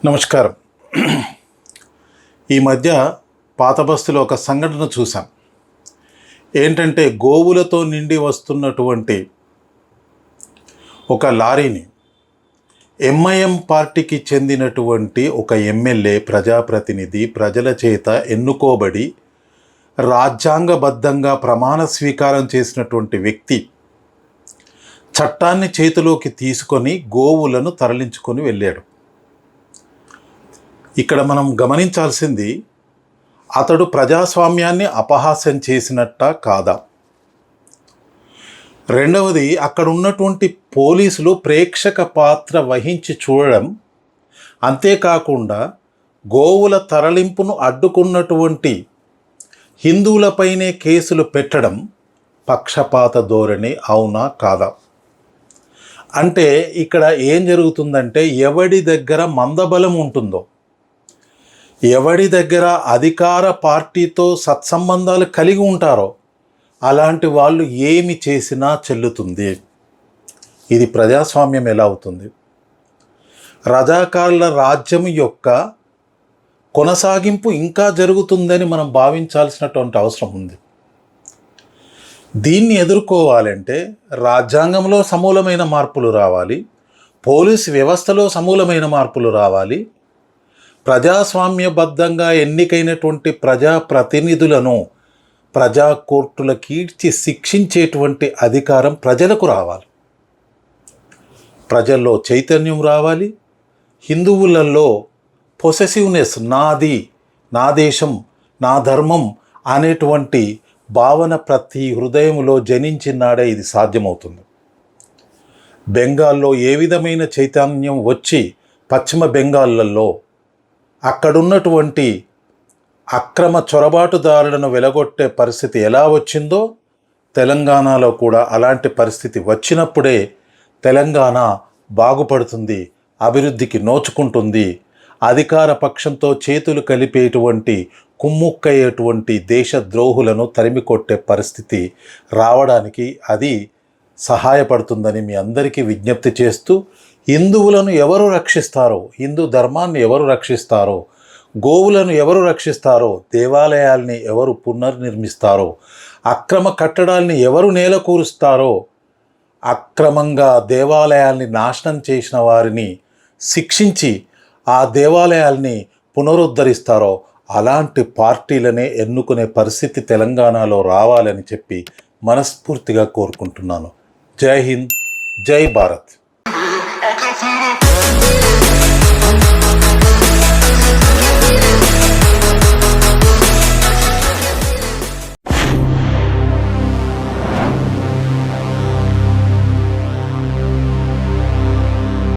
నమస్కారం. ఈ మధ్య పాత బస్తీలో ఒక సంఘటన చూసాం. ఏంటంటే గోవులతో నిండి వస్తున్నటువంటి ఒక లారీని ఎంఐఎం పార్టీకి చెందినటువంటి ఒక ఎమ్మెల్యే ప్రజాప్రతినిధి ప్రజల చేత ఎన్నుకోబడి రాజ్యాంగబద్ధంగా ప్రమాణ స్వీకారం చేసినటువంటి వ్యక్తి చట్టాన్ని చేతిలోకి తీసుకొని గోవులను తరలించుకొని వెళ్ళాడు. ఇక్కడ మనం గమనించాల్సింది, అతడు ప్రజాస్వామ్యాన్ని అపహాస్యం చేసినట్ట కాదా? రెండవది, అక్కడ ఉన్నటువంటి పోలీసులు ప్రేక్షక పాత్ర వహించి చూడడం, అంతేకాకుండా గోవుల తరలింపును అడ్డుకున్నటువంటి హిందువులపైనే కేసులు పెట్టడం పక్షపాత ధోరణి అవునా కాదా? అంటే ఇక్కడ ఏం జరుగుతుందంటే, ఎవడి దగ్గర మందబలం ఉంటుందో, ఎవడి దగ్గర అధికార పార్టీతో సత్సంబంధాలు కలిగి ఉంటారో అలాంటి వాళ్ళు ఏమి చేసినా చెల్లుతుంది. ఇది ప్రజాస్వామ్యం ఎలా అవుతుంది? రజాకారుల రాజ్యం యొక్క కొనసాగింపు ఇంకా జరుగుతుందని మనం భావించాల్సినటువంటి అవసరం ఉంది. దీన్ని ఎదుర్కోవాలంటే రాజ్యాంగంలో సమూలమైన మార్పులు రావాలి, పోలీస్ వ్యవస్థలో సమూలమైన మార్పులు రావాలి, ప్రజాస్వామ్యబద్ధంగా ఎన్నికైనటువంటి ప్రజాప్రతినిధులను ప్రజా కోర్టులకు ఈడ్చి శిక్షించేటువంటి అధికారం ప్రజలకు రావాలి. ప్రజల్లో చైతన్యం రావాలి. హిందువులలో పొసెసివ్నెస్, నాది, నా దేశం, నా ధర్మం అనేటువంటి భావన ప్రతి హృదయంలో జనించినాడే ఇది సాధ్యమవుతుంది. బెంగాల్లో ఏ విధమైన చైతన్యం వచ్చి పశ్చిమ బెంగాల్లో అక్కడున్నటువంటి అక్రమ చొరబాటుదారులను వెలగొట్టే పరిస్థితి ఎలా వచ్చిందో, తెలంగాణలో కూడా అలాంటి పరిస్థితి వచ్చినప్పుడే తెలంగాణ బాగుపడుతుంది, అభివృద్ధికి నోచుకుంటుంది. అధికార పక్షంతో చేతులు కలిపేటువంటి కుమ్ముక్కయ్యేటువంటి దేశద్రోహులను తరిమి కొట్టే పరిస్థితి రావడానికి అది సహాయపడుతుందని మీ అందరికీ విజ్ఞప్తి చేస్తూ, హిందువులను ఎవరు రక్షిస్తారో, హిందూ ధర్మాన్ని ఎవరు రక్షిస్తారో, గోవులను ఎవరు రక్షిస్తారో, దేవాలయాల్ని ఎవరు పునర్నిర్మిస్తారో, అక్రమ కట్టడాల్ని ఎవరు నేలకూరుస్తారో, అక్రమంగా దేవాలయాల్ని నాశనం చేసిన వారిని శిక్షించి ఆ దేవాలయాల్ని పునరుద్ధరిస్తారో అలాంటి పార్టీలనే ఎన్నుకునే పరిస్థితి తెలంగాణలో రావాలని చెప్పి మనస్ఫూర్తిగా కోరుకుంటున్నాను. జై హింద్, జై భారత్.